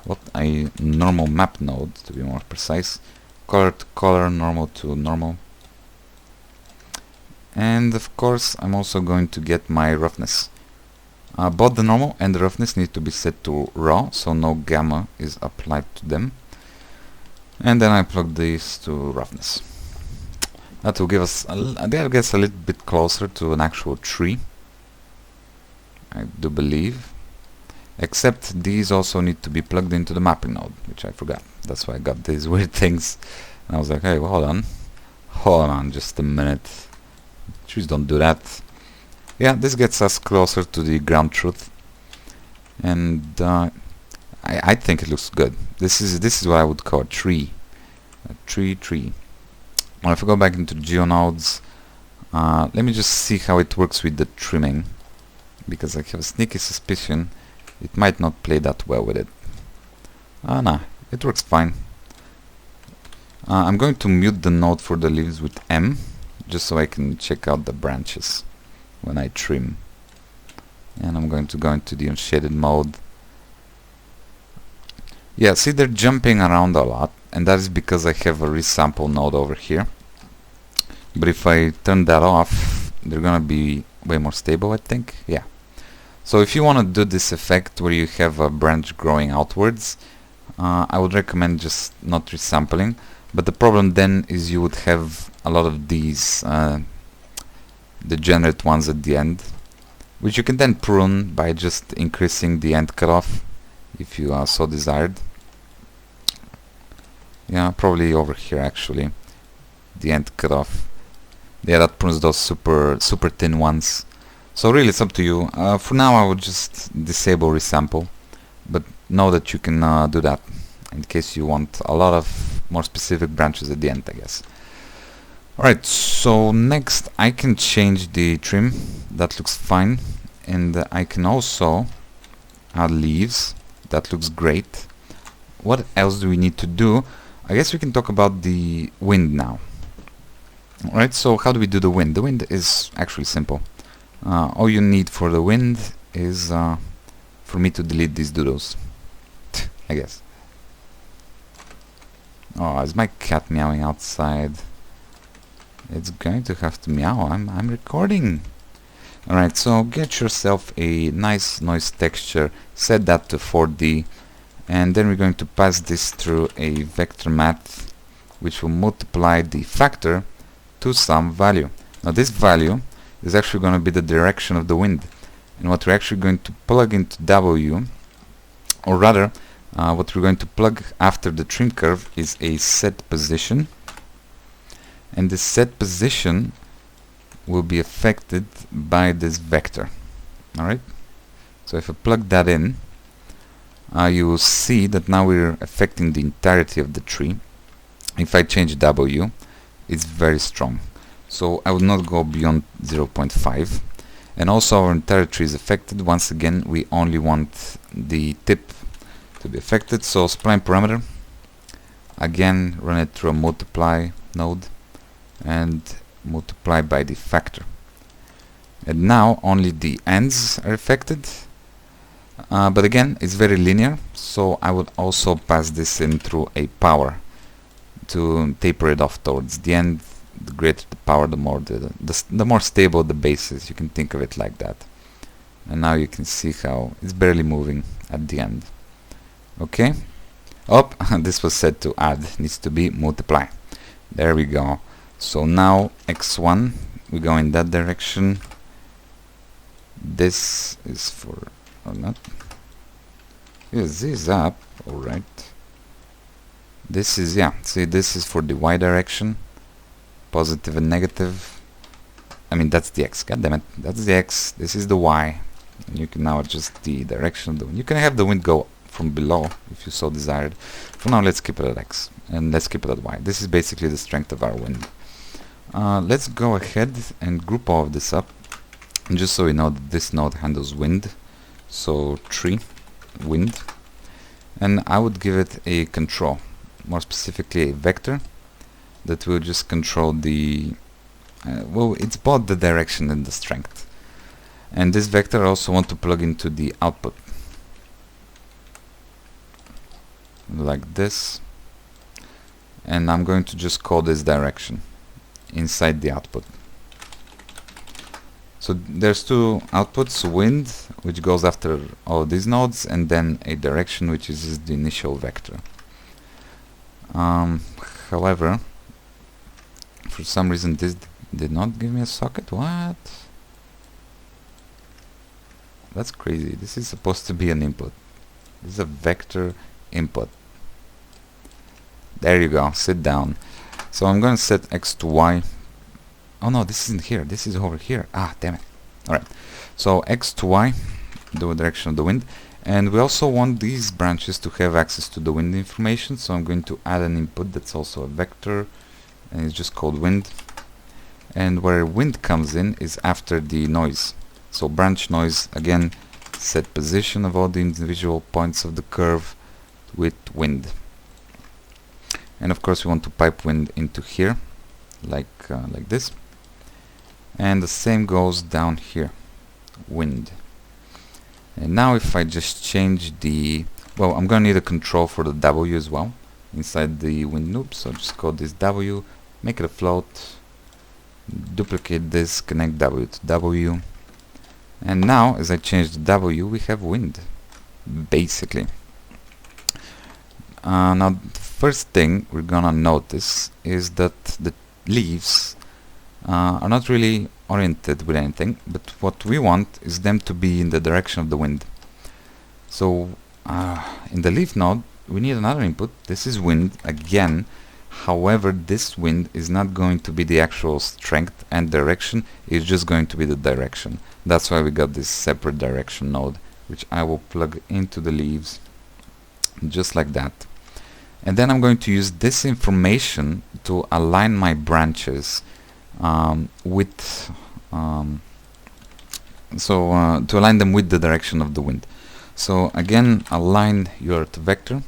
what, a normal map node to be more precise, color to color, normal to normal, and of course I'm also going to get my roughness. Both the normal and the roughness need to be set to raw, so no gamma is applied to them, and then I plug these to roughness. That will give us a little bit closer to an actual tree, I do believe. Except these also need to be plugged into the mapping node, which I forgot. That's why I got these weird things. And I was like, hey, well, hold on just a minute. Please don't do that. Yeah, this gets us closer to the ground truth, and I think it looks good. This is what I would call a tree. A tree. Well, if I go back into GeoNodes, let me just see how it works with the trimming, because I have a sneaky suspicion it might not play that well with it. Nah, it works fine. I'm going to mute the node for the leaves with M, just so I can check out the branches when I trim. And I'm going to go into the unshaded mode. Yeah, see, they're jumping around a lot, and that is because I have a resample node over here. But if I turn that off, they're gonna be way more stable, I think. Yeah. So if you want to do this effect where you have a branch growing outwards, I would recommend just not resampling. But the problem then is you would have a lot of these degenerate ones at the end, which you can then prune by just increasing the end cutoff if you so desired. Yeah, probably over here actually, the end cutoff. Yeah, that prunes those super thin ones. So really it's up to you. For now I would just disable resample, but know that you can do that in case you want a lot of more specific branches at the end, I guess. Alright, so next I can change the trim. That looks fine, and I can also add leaves. That looks great. What else do we need to do? I guess we can talk about the wind now. Alright, so how do we do the wind? The wind is actually simple. All you need for the wind is for me to delete these doodles, I guess. Oh, is my cat meowing outside? It's going to have to meow. I'm recording. Alright, so get yourself a nice noise texture, set that to 4D, and then we're going to pass this through a vector math, which will multiply the factor to some value. Now this value is actually going to be the direction of the wind, and what we're actually going to plug into W, or rather what we're going to plug after the trim curve is a set position, and the set position will be affected by this vector. Alright, so if I plug that in, you will see that now we're affecting the entirety of the tree. If I change W, it's very strong, so I would not go beyond 0.5. And also our entire tree is affected. Once again, we only want the tip to be affected, so Spline Parameter, again run it through a multiply node and multiply by the factor, and now only the ends are affected, but again it's very linear, so I would also pass this in through a power to taper it off towards the end. The greater the power, the more stable the base is. You can think of it like that. And now you can see how it's barely moving at the end. Okay. Oh, this was set to add, needs to be multiply. There we go. So now x1, we go in that direction. This is for, or not. Yes, this is up. Alright. This is, yeah, see, this is for the y direction. Positive and negative. I mean, that's the x. God damn it. That's the x. This is the y. And you can now adjust the direction of the wind. You can have the wind go from below if you so desired. For now, let's keep it at x. And let's keep it at y. This is basically the strength of our wind. Let's go ahead and group all of this up. And just so we know that this node handles wind. So tree, wind. And I would give it a control. More specifically, a vector that will just control the well, it's both the direction and the strength. And this vector I also want to plug into the output. like this, and I'm going to just call this direction inside the output. So there's two outputs, wind, which goes after all these nodes, and then a direction, which is the initial vector. However, for some reason this did not give me a socket. What? That's crazy. This is supposed to be an input. This is a vector input. There you go, sit down. So I'm going to set x to y. Oh no, this isn't here, this is over here. Ah, damn it. Alright, so x to y, the direction of the wind. And we also want these branches to have access to the wind information, so I'm going to add an input that's also a vector, and it's just called wind. And where wind comes in is after the noise. So branch noise, again, set position of all the individual points of the curve with wind. And of course we want to pipe wind into here, like this. And the same goes down here, wind. And now if I just change the, well, I'm going to need a control for the W as well inside the wind loop, so just call this W, make it a float, duplicate this, connect W to W, and now as I change the W we have wind, basically. Now the first thing we're gonna notice is that the leaves are not really oriented with anything, but what we want is them to be in the direction of the wind. So in the leaf node we need another input. This is wind again. However, this wind is not going to be the actual strength and direction, it's just going to be the direction. That's why we got this separate direction node, which I will plug into the leaves just like that. And then I'm going to use this information to align my branches with to align them with the direction of the wind. So again, align Euler to vector,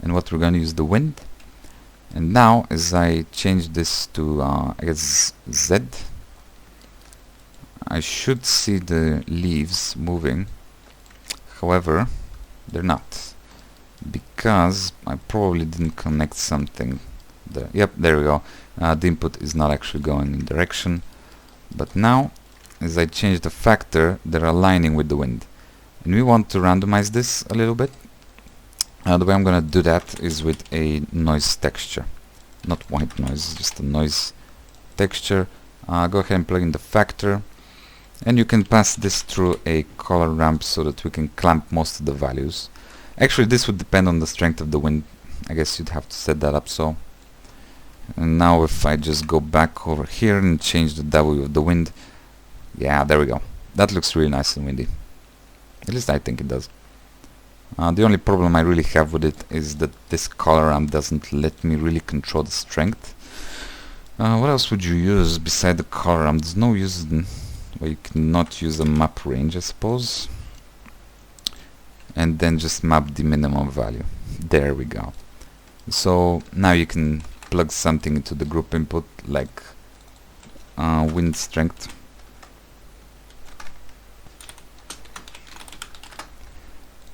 and what we're going to use the wind. And now as I change this to I guess Z, I should see the leaves moving. However, they're not, because I probably didn't connect something there. Yep, there we go. The input is not actually going in direction, but now as I change the factor, they're aligning with the wind, and we want to randomize this a little bit. The way I'm gonna do that is with a noise texture, not white noise, just a noise texture. Go ahead and plug in the factor, and you can pass this through a color ramp so that we can clamp most of the values. Actually, this would depend on the strength of the wind. I guess you'd have to set that up so. And now if I just go back over here and change the W of the wind, yeah, there we go. That looks really nice and windy. At least I think it does. The only problem I really have with it is that this color ramp doesn't let me really control the strength. What else would you use beside the color ramp? There's no use where you cannot use a map range, I suppose. And then just map the minimum value. There we go. So now you can plug something into the group input like wind strength.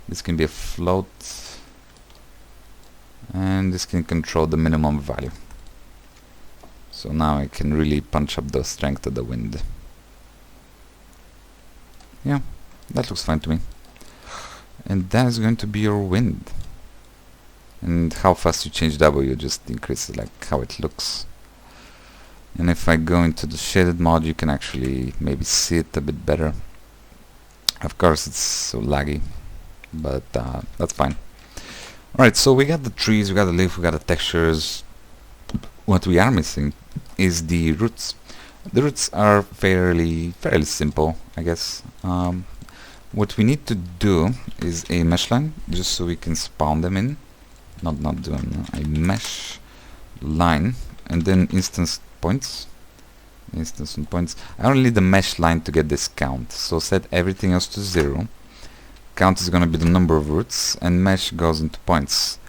This can be a float, and this can control the minimum value. So now I can really punch up the strength of the wind. Yeah, that looks fine to me. And that is going to be your wind. And how fast you change W just increases like how it looks. And if I go into the shaded mode, you can actually maybe see it a bit better. Of course it's so laggy, but that's fine. Alright, so we got the trees, we got the leaf, we got the textures. What we are missing is the roots. The roots are fairly simple, I guess. What we need to do is a mesh line, just so we can spawn them in. Not doing a mesh line, and then instance points. Instance and points. I only need the mesh line to get this count. So set everything else to 0. Count is going to be the number of roots, and mesh goes into points.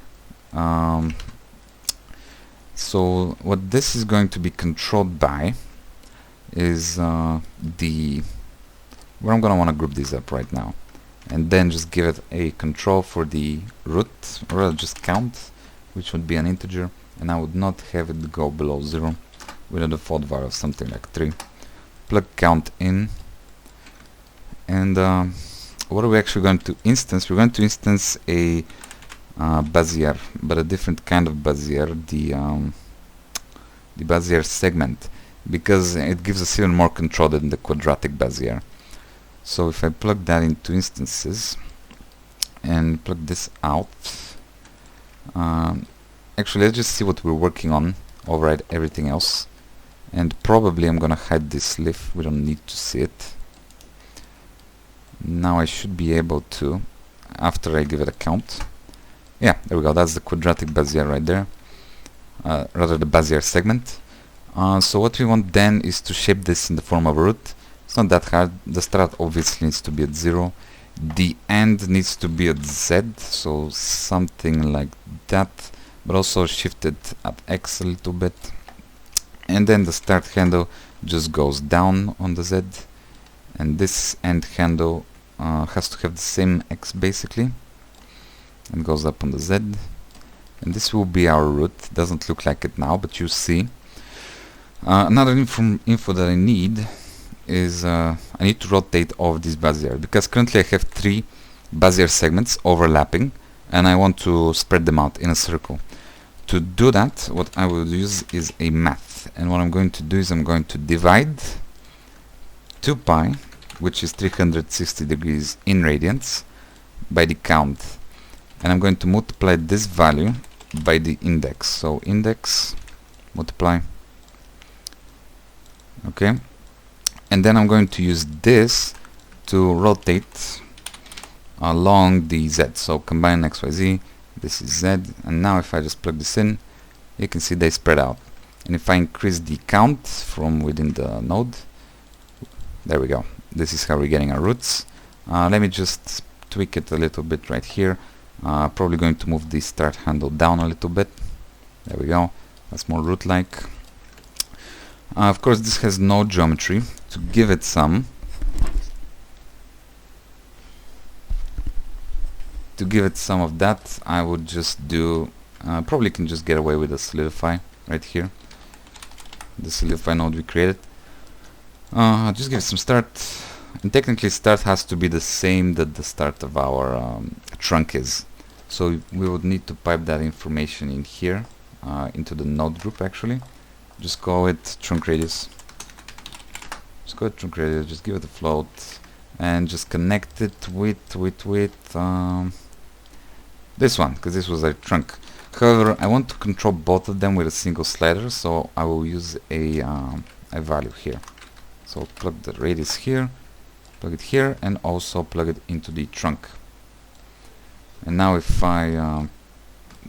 So what this is going to be controlled by is where I'm going to want to group these up right now. and then just give it a control for the root, or rather just count, which would be an integer, and I would not have it go below 0 with a default value of something like 3. Plug count in, and what are we actually going to instance? We're going to instance a Bezier, but a different kind of Bezier, the Bezier segment, because it gives us even more control than the Quadratic Bezier. So if I plug that into instances and plug this out, actually let's just see what we're working on, override everything else, and probably I'm gonna hide this leaf, we don't need to see it. Now I should be able to, after I give it a count, yeah, there we go, that's the Quadratic Bezier right there, rather the Bezier segment. So what we want then is to shape this in the form of a root. It's not that hard. The start obviously needs to be at 0, the end needs to be at z, so something like that, but also shifted at x a little bit, and then the start handle just goes down on the z, and this end handle has to have the same x basically, and goes up on the z, and this will be our root. Doesn't look like it now, but you see. Another info that I need is I need to rotate all of these Bezier, because currently I have 3 Bezier segments overlapping and I want to spread them out in a circle. To do that, what I will use is a math, and what I'm going to do is I'm going to divide 2 pi, which is 360 degrees in radians, by the count, and I'm going to multiply this value by the index. So index multiply, okay, and then I'm going to use this to rotate along the z. So combine x, y, z, this is z, and now if I just plug this in, you can see they spread out. And if I increase the count from within the node, there we go, this is how we're getting our roots. Let me just tweak it a little bit right here. Probably going to move the start handle down a little bit. There we go, that's more root-like. Of course this has no geometry. To give it some, of that, I would just do, probably can just get away with a solidify right here, the solidify node we created. Just give it some start, and technically start has to be the same that the start of our trunk is, so we would need to pipe that information in here, into the node group actually. Just call it trunk radius, just give it a float, and just connect it with this one, because this was a trunk. However, I want to control both of them with a single slider, so I will use a value here. So plug the radius here, plug it here, and also plug it into the trunk. And now if I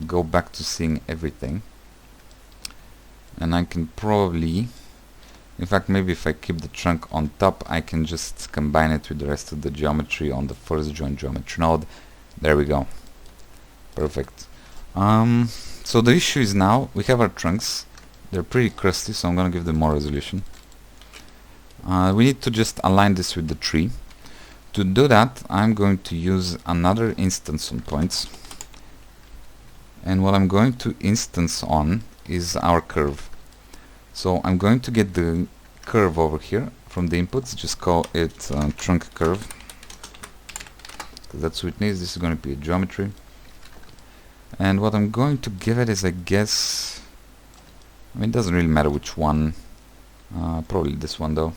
go back to seeing everything, and I can probably, in fact maybe if I keep the trunk on top, I can just combine it with the rest of the geometry on the first joint geometry node. There we go, perfect. So the issue is now we have our trunks, they're pretty crusty, so I'm gonna give them more resolution. We need to just align this with the tree. To do that, I'm going to use another instance on points, and what I'm going to instance on is our curve. So I'm going to get the curve over here from the inputs, just call it trunk curve, because that's what it needs. This is going to be a geometry, and what I'm going to give it is, I guess, I mean, it doesn't really matter which one, probably this one though.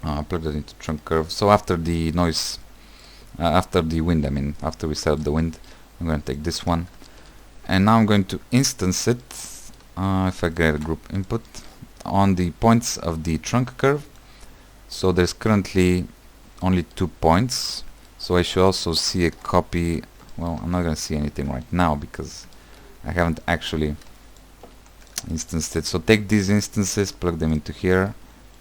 Plug that into trunk curve. So after the noise, after the wind, I mean after we set up the wind, I'm going to take this one, and now I'm going to instance it, if I get a group input, on the points of the trunk curve. So there's currently only 2 points, so I should also see a copy. Well, I'm not going to see anything right now because I haven't actually instanced it. So take these instances, plug them into here,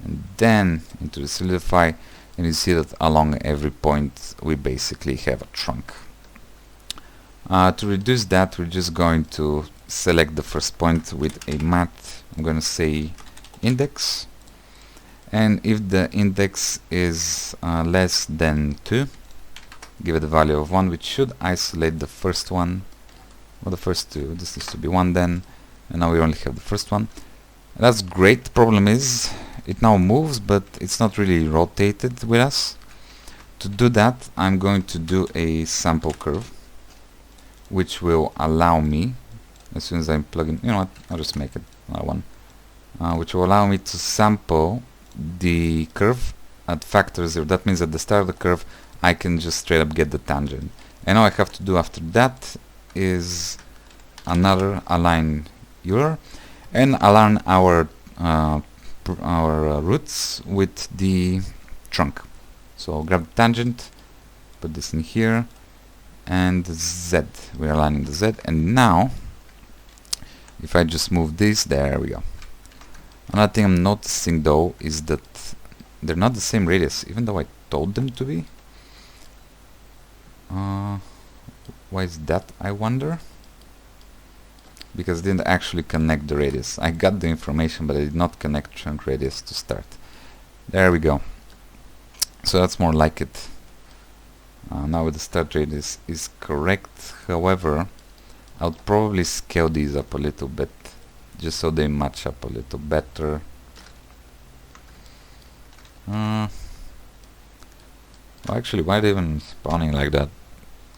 and then into the solidify, and you see that along every point we basically have a trunk. To reduce that, we're just going to select the first point with a math. I'm going to say index, and if the index is less than 2, give it a value of 1, which should isolate the first one, or the first two. This needs to be 1 then, and now we only have the first one. And that's great. The problem is it now moves, but it's not really rotated with us. To do that, I'm going to do a sample curve, which will allow me, as soon as I plug in, you know what, I'll just make it another one, which will allow me to sample the curve at factor 0. That means at the start of the curve I can just straight up get the tangent, and all I have to do after that is another align Euler and align our roots with the trunk. So I'll grab the tangent, put this in here, and Z, we're aligning the Z, and now if I just move this, there we go. Another thing I'm noticing though is that they're not the same radius, even though I told them to be. Why is that, I wonder? Because I didn't actually connect the radius. I got the information, but I did not connect chunk radius to start. There we go. So that's more like it. Now with the start radius is correct. However, I would probably scale these up a little bit, just so they match up a little better. Well, actually, why are they even spawning like that?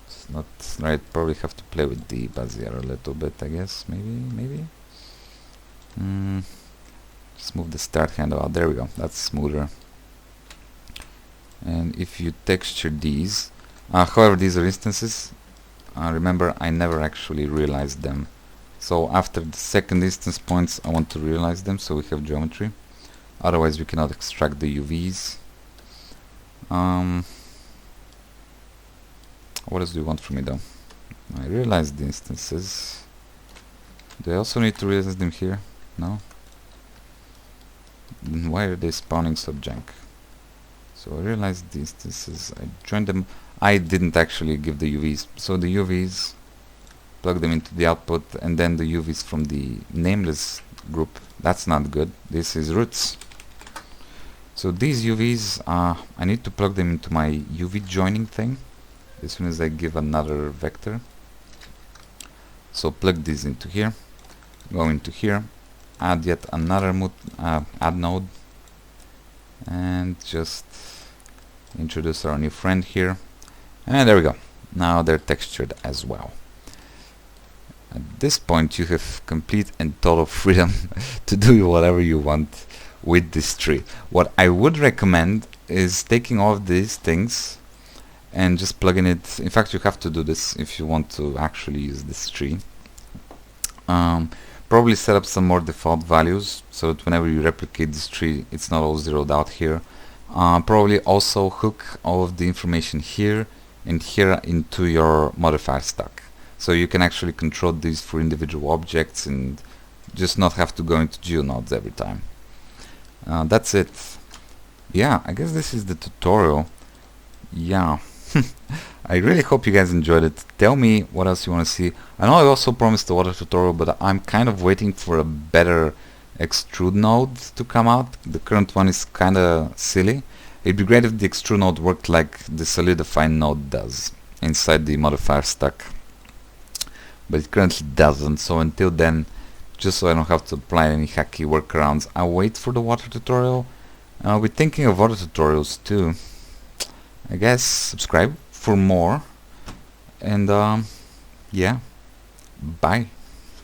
It's not right. Probably have to play with the Bezier a little bit, I guess. Maybe. Just move the start handle out. There we go. That's smoother. And if you texture these, however, these are instances. Remember, I never actually realized them. So after the second instance points, I want to realize them, so we have geometry. Otherwise, we cannot extract the UVs. What else do you want from me, though? I realized the instances. Do I also need to realize them here? No? Then why are they spawning so jank? So I realized the instances, I joined them. I didn't actually give the UVs. So the UVs, plug them into the output, and then the UVs from the nameless group. That's not good. This is roots. So these UVs, I need to plug them into my UV joining thing as soon as I give another vector. So plug these into here, go into here, add yet another add node, and just introduce our new friend here, and there we go. Now they're textured as well. At this point you have complete and total freedom to do whatever you want with this tree. What I would recommend is taking all of these things and just plugging it. In fact, you have to do this if you want to actually use this tree. Probably set up some more default values so that whenever you replicate this tree, it's not all zeroed out here. Probably also hook all of the information here and here into your modifier stack, so you can actually control these for individual objects and just not have to go into geonodes every time. That's it. Yeah, I guess this is the tutorial. Yeah. I really hope you guys enjoyed it. Tell me what else you want to see. I know I also promised a water tutorial, but I'm kind of waiting for a better extrude node to come out. The current one is kind of silly. It'd be great if the extrude node worked like the solidify node does inside the modifier stack, but it currently doesn't. So until then, just so I don't have to apply any hacky workarounds, I'll wait for the water tutorial. We're thinking of other tutorials too. I guess subscribe for more, and yeah, bye.